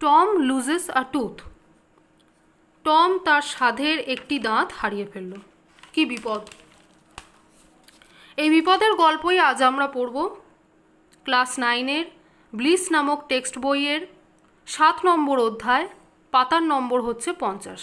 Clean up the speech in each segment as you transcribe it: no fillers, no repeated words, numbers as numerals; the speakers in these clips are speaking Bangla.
টম লুজেস আ টুথ। টম তার সাধের একটি দাঁত হারিয়ে ফেলল। কি বিপদ! এই বিপদের গল্পই আজ আমরা পড়ব ক্লাস 9-এর ব্লিস নামক টেক্সট বইয়ের 7 নম্বর অধ্যায়, পাতার নম্বর হচ্ছে 50।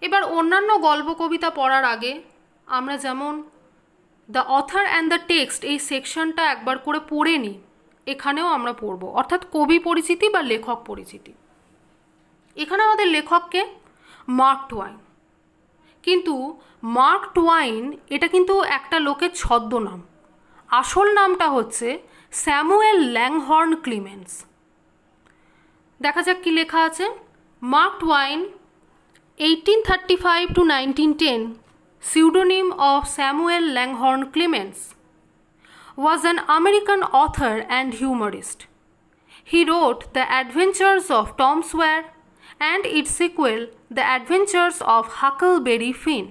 এবার অন্যান্য গল্প কবিতা পড়ার আগে আমরা যেমন the author and the text এই সেকশনটা একবার করে পড়ে নিই, এখানেও আমরা পড়ব, অর্থাৎ কবি পরিচিতি বা লেখক পরিচিতি। এখানে আমাদের লেখককে মার্ক টুয়াইন। কিন্তু মার্ক টুয়াইন এটা কিন্তু একটা লোকের ছদ্মনাম। আসল নামটা হচ্ছে স্যামুয়েল ল্যাংহর্ন ক্লিমেন্স। দেখা যাক কি লেখা আছে। Mark টুয়াইন 1835 to 1910, pseudonym of Samuel Langhorne Clemens, was an American author and humorist. He wrote The Adventures of Tom Sawyer and its sequel, The Adventures of Huckleberry Finn.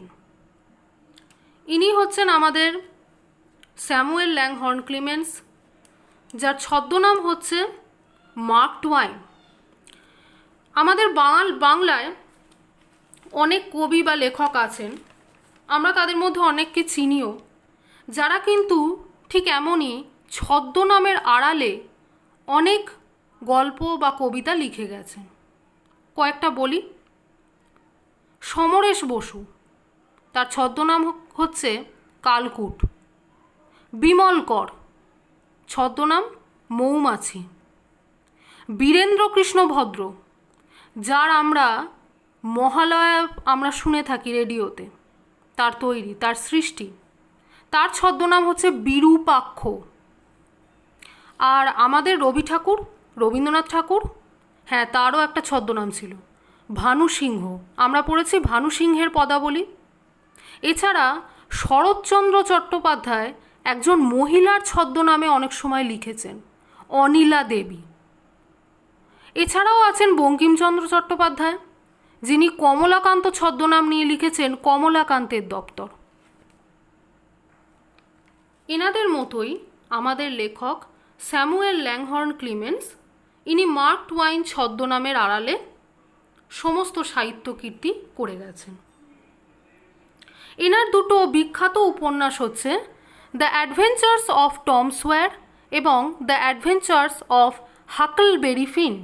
ইনি হচ্ছেন আমাদের স্যামুয়েল ল্যাংহর্ন ক্লিমেন্স, যার ছদ্মনাম হচ্ছে মার্ক টুয়াইন। আমাদের বাংলায় অনেক কবি বা লেখক আছেন, আমরা তাদের মধ্যে অনেককে চিনিও, যারা কিন্তু ঠিক এমনই ছদ্মনামের আড়ালে অনেক গল্প বা কবিতা লিখে গেছেন। কয়েকটা বলি। সমরেশ বসু, তার ছদ্মনাম হচ্ছে কালকুট। বিমল কর, ছদ্মনাম মৌমাছি। বীরেন্দ্র কৃষ্ণ ভদ্র, যার আমরা মহালয়া আমরা শুনে থাকি রেডিওতে, তার তৈরি, তার সৃষ্টি, তার ছদ্মনাম হচ্ছে বিরূপাক্ষ। আর আমাদের রবি ঠাকুর, রবীন্দ্রনাথ ঠাকুর, হ্যাঁ, তারও একটা ছদ্মনাম ছিল ভানু সিংহ। আমরা পড়েছি ভানু সিংহের পদাবলী। এছাড়া শরৎচন্দ্র চট্টোপাধ্যায় একজন মহিলার ছদ্মনামে অনেক সময় লিখেছেন, অনিলা দেবী। এছাড়াও আছেন বঙ্কিমচন্দ্র চট্টোপাধ্যায়, যিনি কমলাকান্ত ছদ্মনাম নিয়ে লিখেছেন কমলাকান্তের দপ্তর। এনাদের মতোই আমাদের লেখক স্যামুয়েল ল্যাংহর্ন ক্লিমেন্স, ইনি মার্ক টুয়াইন ছদ্মনামের আড়ালে সমস্ত সাহিত্য কীর্তি করে গেছেন। এনার দুটো বিখ্যাত উপন্যাস হচ্ছে the adventures of Tom Sawyer এবং the adventures of Huckleberry Finn,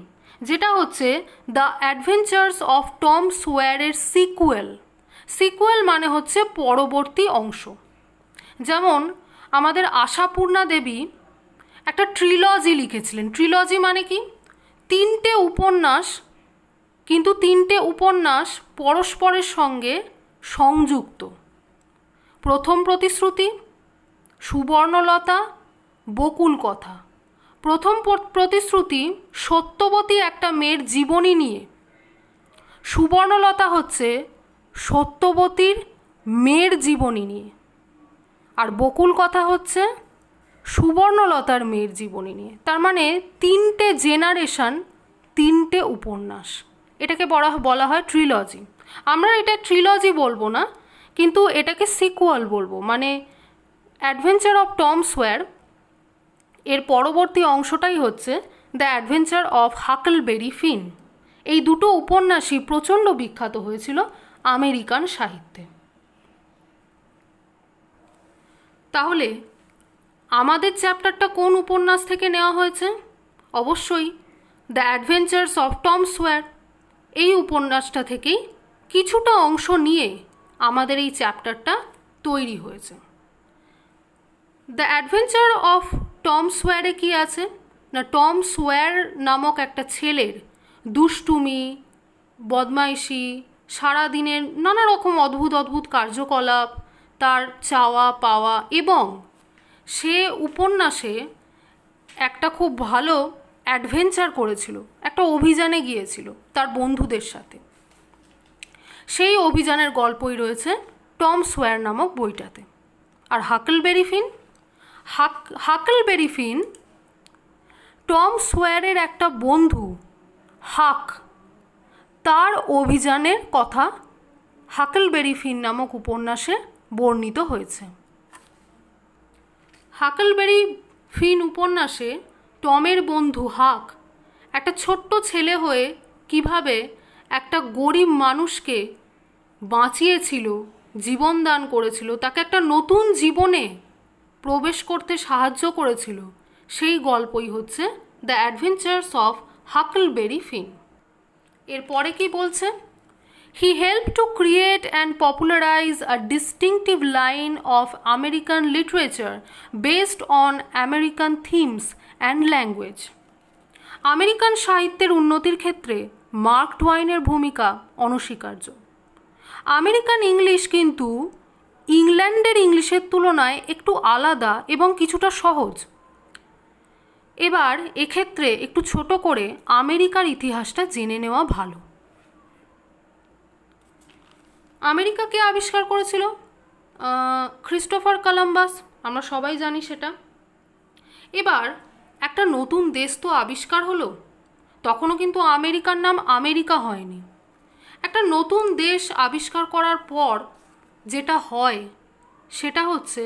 যেটা হচ্ছে দ্য অ্যাডভেঞ্চার্স অফ টম সোয়ারের সিকুয়েল। সিকুয়েল মানে হচ্ছে পরবর্তী অংশ। যেমন আমাদের আশাপূর্ণা দেবী একটা ট্রিলজি লিখেছিলেন। ট্রিলজি মানে কি? 3টে উপন্যাস, কিন্তু 3টে উপন্যাস পরস্পরের সঙ্গে সংযুক্ত। প্রথম প্রতিশ্রুতি, সুবর্ণলতা, বকুল কথা। প্রথম প্রতিশ্রুতি সত্যবতী একটা মেয়ের জীবনী নিয়ে। সুবর্ণলতা হচ্ছে সত্যবতীর মেয়ের জীবনী নিয়ে। আর বকুল কথা হচ্ছে সুবর্ণলতার মেয়ের জীবনী নিয়ে। তার মানে 3টে জেনারেশন, 3টে উপন্যাস। এটাকে বলা হয় ট্রিলজি। আমরা এটা ট্রিলজি বলবো না, কিন্তু এটাকে সিকুয়াল বলবো। মানে অ্যাডভেঞ্চার অফ টম সোয়ার এর পরবর্তী অংশটাই হচ্ছে দ্য অ্যাডভেঞ্চার অফ হাকলবেরি ফিন। এই দুটো উপন্যাসই প্রচণ্ড বিখ্যাত হয়েছিল আমেরিকান সাহিত্যে। তাহলে আমাদের চ্যাপ্টারটা কোন উপন্যাস থেকে নেওয়া হয়েছে? অবশ্যই দ্য অ্যাডভেঞ্চার্স অফ টম সোয়ার এই উপন্যাসটা থেকেই কিছুটা অংশ নিয়ে আমাদের এই চ্যাপ্টারটা তৈরি হয়েছে। দ্য অ্যাডভেঞ্চার অফ টম সোয়ারে কি আছে না, টম সোয়ার নামক একটা ছেলের দুষ্টুমি, বদমাইশি, সারাদিনের নানা রকম অদ্ভুত অদ্ভুত কার্যকলাপ, তার চাওয়া পাওয়া, এবং সে উপন্যাসে একটা খুব ভালো অ্যাডভেঞ্চার করেছিল, একটা অভিযানে গিয়েছিল তার বন্ধুদের সাথে। সেই অভিযানের গল্পই রয়েছে টম সোয়ার নামক বইটাতে। আর হাকলবেরি ফিন, হাকলবেরি ফিন টম সোয়ারের একটা বন্ধু হাক, তার অভিযানের কথা হাকলবেরি ফিন নামক উপন্যাসে বর্ণিত হয়েছে। হাকলবেরি ফিন উপন্যাসে টমের বন্ধু হাক একটা ছোট্ট ছেলে হয়ে কিভাবে একটা গরিব মানুষকে বাঁচিয়েছিল, জীবন দান করেছিল, তাকে একটা নতুন জীবনে প্রবেশ করতে সাহায্য করেছিল, সেই গল্পই হচ্ছে দ্য অ্যাডভেঞ্চার্স অফ হাকলবেরি ফিন। এরপরে কি বলছে? He helped to create and popularize a distinctive line of American literature based on American themes and language. American সাহিত্যের উন্নতির ক্ষেত্রে মার্ক টুয়াইনের ভূমিকা অনস্বীকার্য। আমেরিকান ইংলিশ কিন্তু ইংল্যান্ডের ইংলিশের তুলনায় একটু আলাদা এবং কিছুটা সহজ। এবার এক্ষেত্রে একটু ছোট করে আমেরিকার ইতিহাসটা জেনে নেওয়া ভালো। আমেরিকা কে আবিষ্কার করেছিল? ক্রিস্টোফার কলম্বাস, আমরা সবাই জানি সেটা। এবার একটা নতুন দেশ তো আবিষ্কার হলো, তখনও কিন্তু আমেরিকার নাম আমেরিকা হয়নি। একটা নতুন দেশ আবিষ্কার করার পর যেটা হয় সেটা হচ্ছে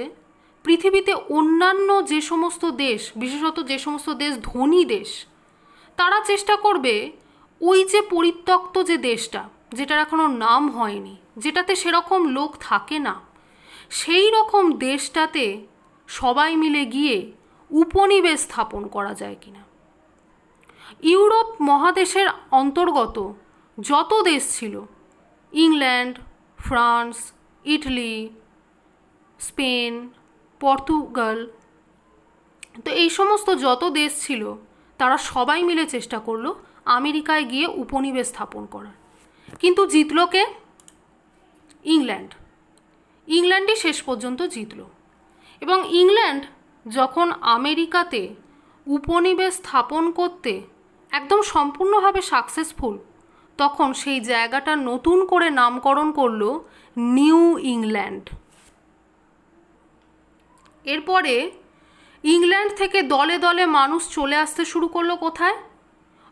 পৃথিবীতে অন্যান্য যে সমস্ত দেশ, বিশেষত যে সমস্ত দেশ ধনী দেশ, তারা চেষ্টা করবে ওই যে পরিত্যক্ত যে দেশটা, যেটার এখনও নাম হয়নি, যেটাতে সেরকম লোক থাকে না, সেই রকম দেশটাতে সবাই মিলে গিয়ে উপনিবেশ স্থাপন করা যায় কিনা। ইউরোপ মহাদেশের অন্তর্গত যত দেশ ছিল, England, France, Italy, Spain, Portugal, তো এই সমস্ত যত দেশ ছিল তারা সবাই মিলে চেষ্টা করলো আমেরিকায় গিয়ে উপনিবেশ স্থাপন করার। কিন্তু জিতল কে? ইংল্যান্ড। ইংল্যান্ডই শেষ পর্যন্ত জিতল। এবং ইংল্যান্ড যখন আমেরিকাতে উপনিবেশ স্থাপন করতে একদম সম্পূর্ণভাবে সাকসেসফুল, তখন সেই জায়গাটার নতুন করে নামকরণ করলো নিউ ইংল্যান্ড। এরপরে ইংল্যান্ড থেকে দলে দলে মানুষ চলে আসতে শুরু করলো কোথায়?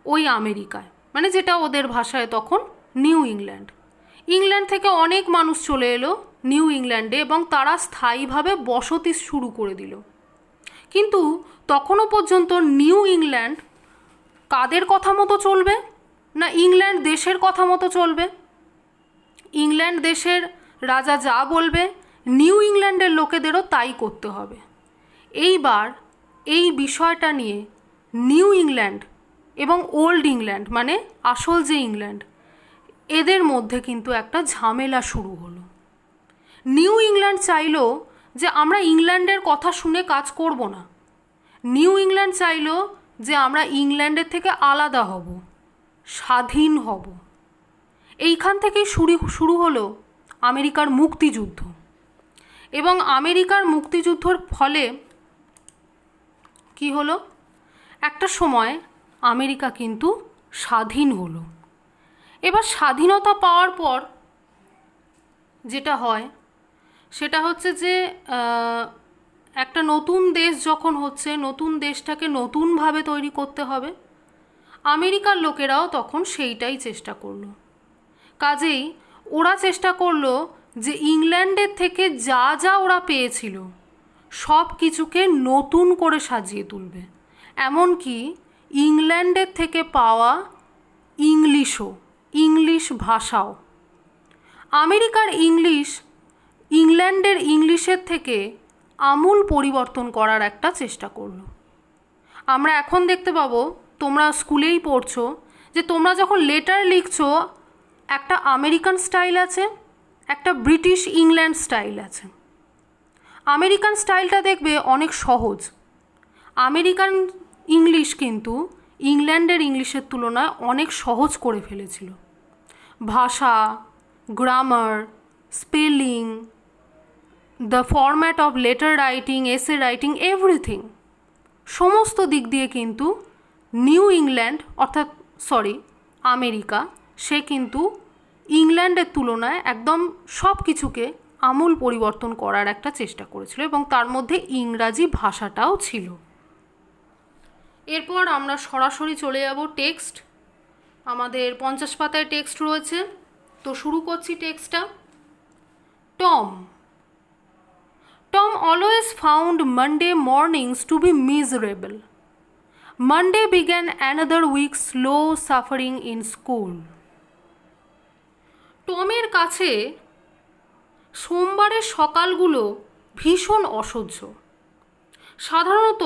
ওই আমেরিকায়, মানে যেটা ওদের ভাষায় তখন নিউ ইংল্যান্ড। ইংল্যান্ড থেকে অনেক মানুষ চলে এলো নিউ ইংল্যান্ডে এবং তারা স্থায়ীভাবে বসতি শুরু করে দিল। কিন্তু তখনও পর্যন্ত নিউ ইংল্যান্ড কাদের কথা মতো চলবে? না ইংল্যান্ড দেশের কথা মতো চলবে। ইংল্যান্ড দেশের রাজা যা বলবে নিউ ইংল্যান্ডের লোকেদেরও তাই করতে হবে। এইবার এই বিষয়টা নিয়ে নিউ ইংল্যান্ড এবং ওল্ড ইংল্যান্ড, মানে আসল যে ইংল্যান্ড, এদের মধ্যে কিন্তু একটা ঝামেলা শুরু হলো। নিউ ইংল্যান্ড চাইলো যে আমরা ইংল্যান্ডের কথা শুনে কাজ করব না। নিউ ইংল্যান্ড চাইলো যে আমরা ইংল্যান্ডের থেকে আলাদা হব, স্বাধীন হব। এইখান থেকেই শুরু হলো আমেরিকার মুক্তিযুদ্ধ। এবং আমেরিকার মুক্তিযুদ্ধর ফলে কি হলো? একটা সময় আমেরিকা কিন্তু স্বাধীন হলো। এবার স্বাধীনতা পাওয়ার পর যেটা হয় সেটা হচ্ছে যে একটা নতুন দেশ যখন হচ্ছে, নতুন দেশটাকে নতুনভাবে তৈরি করতে হবে। আমেরিকার লোকেরাও তখন সেইটাই চেষ্টা করলো। কাজেই ওরা চেষ্টা করলো যে ইংল্যান্ডের থেকে যা যা ওরা পেয়েছিল সব কিছুকে নতুন করে সাজিয়ে তুলবে। এমনকি ইংল্যান্ডের থেকে পাওয়া ইংলিশ ভাষাও। আমেরিকার ইংলিশ ইংল্যান্ডের ইংলিশের থেকে আমূল পরিবর্তন করার একটা চেষ্টা করলো। আমরা এখন দেখতে পাবো, তোমরা স্কুলেই পড়ছো, যে তোমরা যখন লেটার লিখছো একটা আমেরিকান স্টাইল আছে, একটা ব্রিটিশ ইংল্যান্ড স্টাইল আছে। আমেরিকান স্টাইলটা দেখবে অনেক সহজ। আমেরিকান ইংলিশ কিন্তু ইংল্যান্ডের ইংলিশের তুলনায় অনেক সহজ করে ফেলেছিল। ভাষা, grammar, spelling, the format of letter writing, essay writing, everything, সমস্ত দিক দিয়ে কিন্তু নিউ ইংল্যান্ড আমেরিকা, সে কিন্তু ইংল্যান্ডের তুলনায় একদম সব কিছুকে আমূল পরিবর্তন করার একটা চেষ্টা করেছিল এবং তার মধ্যে ইংরাজি ভাষাটাও ছিল। এরপর আমরা সরাসরি চলে যাব টেক্সট। আমাদের 50 পাতায় টেক্সট রয়েছে, তো শুরু করছি টেক্সটটা। Tom always found Monday mornings to be miserable. Monday began another week slow suffering in school. টমের কাছে সোমবারের সকালগুলো ভীষণ অসহ্য। সাধারণত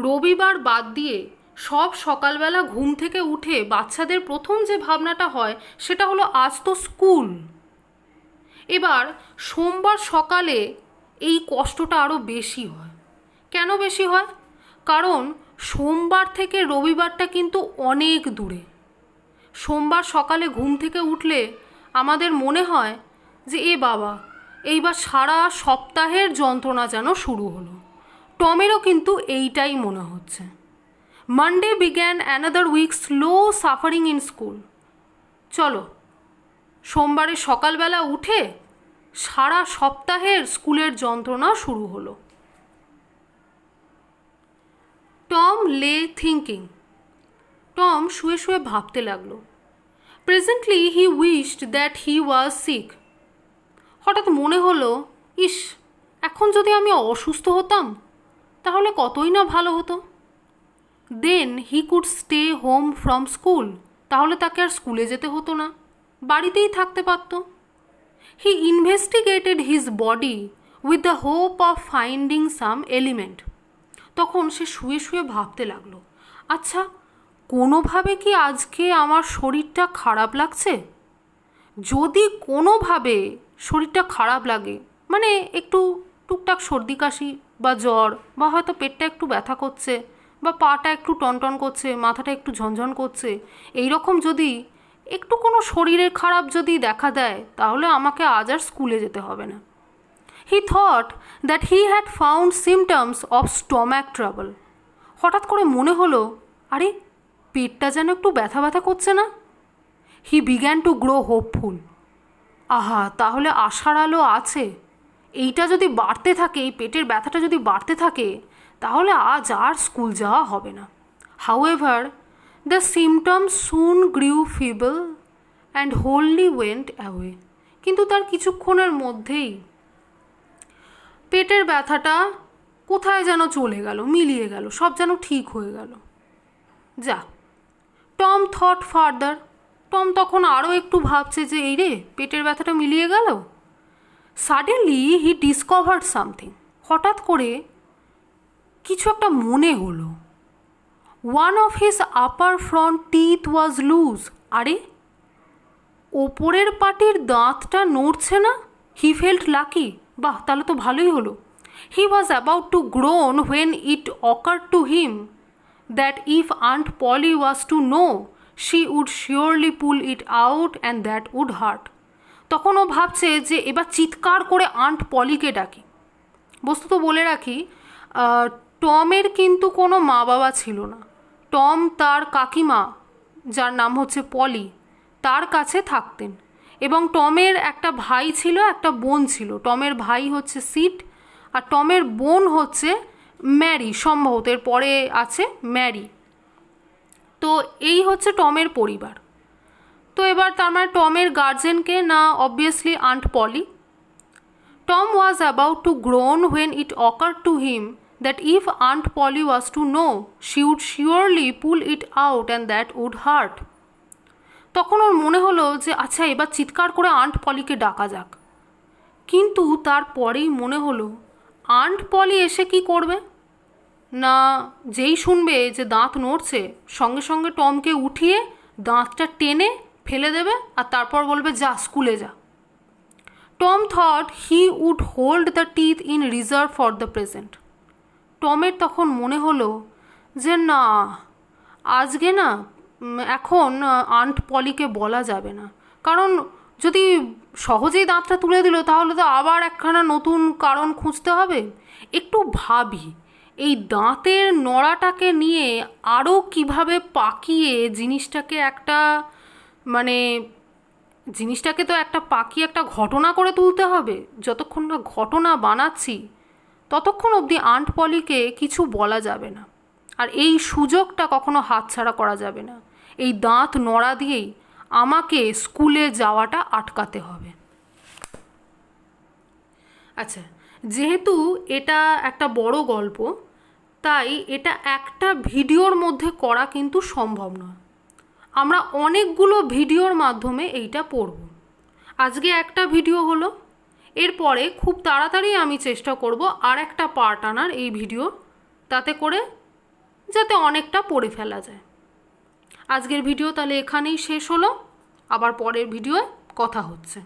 রবিবার বাদ দিয়ে সব সকালবেলা ঘুম থেকে উঠে বাচ্চাদের প্রথম যে ভাবনাটা হয় সেটা হলো আজ তো স্কুল। এবার সোমবার সকালে এই কষ্টটা আরও বেশি হয়। কেন বেশি হয়? কারণ সোমবার থেকে রবিবারটা কিন্তু অনেক দূরে। সোমবার সকালে ঘুম থেকে উঠলে আমাদের মনে হয় যে এ বাবা, এইবার সারা সপ্তাহের যন্ত্রণা যেন শুরু হলো। টমেরও কিন্তু এইটাই মনে হচ্ছে। Monday began another week slow suffering in school. চলো, সোমবারে সকালবেলা উঠে সারা সপ্তাহের স্কুলের যন্ত্রণা শুরু হলো। টম লে থিঙ্কিং। টম শুয়ে শুয়ে ভাবতে লাগলো। Presently he wished that he was sick. হঠাৎ মনে হলো, ইস, এখন যদি আমি অসুস্থ হতাম তাহলে কতই না ভালো হতো। Then he could stay home from school. তাহলে তাকে আর স্কুলে যেতে হতো না, বাড়িতেই থাকতে পারত। He investigated his body with the hope of finding some element. তখন সে শুয়ে শুয়ে ভাবতে লাগলো, আচ্ছা, কোনোভাবে কি আজকে আমার শরীরটা খারাপ লাগছে? যদি কোনোভাবে শরীরটা খারাপ লাগে, মানে একটু টুকটাক সর্দি কাশি বা জ্বর, বা হয়তো পেটটা একটু ব্যথা করছে, বা পাটা একটু টনটন করছে, মাথাটা একটু ঝনঝন করছে, এই রকম যদি একটু কোনো শরীরের খারাপ যদি দেখা দেয় তাহলে আমাকে আজ আর স্কুলে যেতে হবে না। He thought that he had found symptoms of stomach trouble. হঠাৎ করে মনে হলো, আরে, পেটটা যেন একটু ব্যথা ব্যথা করছে না? He began to grow hopeful. আহা, তাহলে আশার আলো আছে। এইটা যদি বাড়তে থাকে, এই পেটের ব্যথাটা যদি বাড়তে থাকে, তাহলে আজ আর স্কুল যাওয়া হবে না। However the symptoms soon গ্রিউ feeble and wholly went away. কিন্তু তার কিছুক্ষণের মধ্যেই পেটের ব্যথাটা কোথায় যেন চলে গেল, মিলিয়ে গেল, সব যেন ঠিক হয়ে গেল। যা, টম থট ফার্দার। টম তখন আরও একটু ভাবছে যে এই রে, পেটের ব্যথাটা মিলিয়ে গেল। Suddenly he discovered something. হঠাৎ করে কিছু একটা মনে হলো। One of his upper front teeth was loose. আরে, ওপরের পাটির দাঁতটা নড়ছে না। He felt lucky. বাহ, তাহলে তো ভালোই হলো। He was about to groan when it occur to him that if aunt Polly was to know she would surely pull it out and that would hurt. তখন ও ভাবছে যে এবার চিৎকার করে আন্ট পলিকে ডাকি। বস্তুত বলে রাখি, টমের কিন্তু কোনো মা বাবা ছিল না। টম তার কাকিমা, যার নাম হচ্ছে পলি, তার কাছে থাকতেন। এবং টমের একটা ভাই ছিল, একটা বোন ছিল। টমের ভাই হচ্ছে সিট, আর টমের বোন হচ্ছে ম্যারি, সম্ভবত এর পরে আছে ম্যারি। তো এই হচ্ছে টমের পরিবার। তো এবার তার মানে টমের গার্জেনকে না, obviously aunt Polly. Tom was about to groan when it occur to him that if aunt Polly was to know she would surely pull it out and that would hurt. তখন ওর মনে হলো যে আচ্ছা, এবার চিৎকার করে আন্ট পলিকে ডাকা যাক। কিন্তু তারপরেই মনে হলো, আন্ট পলি এসে কি করবে? না, যেই শুনবে যে দাঁত নড়ছে, সঙ্গে সঙ্গে টমকে উঠিয়ে দাঁতটা টেনে ফেলে দেবে আর তারপর বলবে, যা, স্কুলে যা। Tom thought he would hold the teeth in reserve for the present. টমের তখন মনে হলো যে না, আজকে না, এখন আন্ট পলিকে বলা যাবে না। কারণ যদি সহজেই দাঁতটা তুলে দিল তাহলে তো আবার একখানা নতুন কারণ খুঁজতে হবে। একটু ভাবি, এই দাঁতের নড়াটাকে নিয়ে আরও কিভাবে পাকিয়ে জিনিসটাকে একটা, মানে জিনিসটাকে তো একটা পাকিয়ে একটা ঘটনা করে তুলতে হবে। যতক্ষণ না ঘটনা বানাচ্ছি ততক্ষণ অবধি আন্ট পলিকে কিছু বলা যাবে না। আর এই সুযোগটা কখনো হাতছাড়া করা যাবে না। এই দাঁত নড়া দিয়েই আমাকে স্কুলে যাওয়াটা আটকাতে হবে। আচ্ছা, যেহেতু এটা একটা বড় গল্প, তাই এটা একটা ভিডিওর মধ্যে করা কিন্তু সম্ভব নয়। আমরা অনেকগুলো ভিডিওর মাধ্যমে এইটা পড়ব। আজকে একটা ভিডিও হলো, এরপরে খুব তাড়াতাড়ি আমি চেষ্টা করব আর একটা পার্ট আনার এই ভিডিও, তাতে করে যাতে অনেকটা পড়ে ফেলা যায়। আজকের ভিডিও তাহলে এখানেই শেষ হলো, আবার পরের ভিডিওয় কথা হচ্ছে।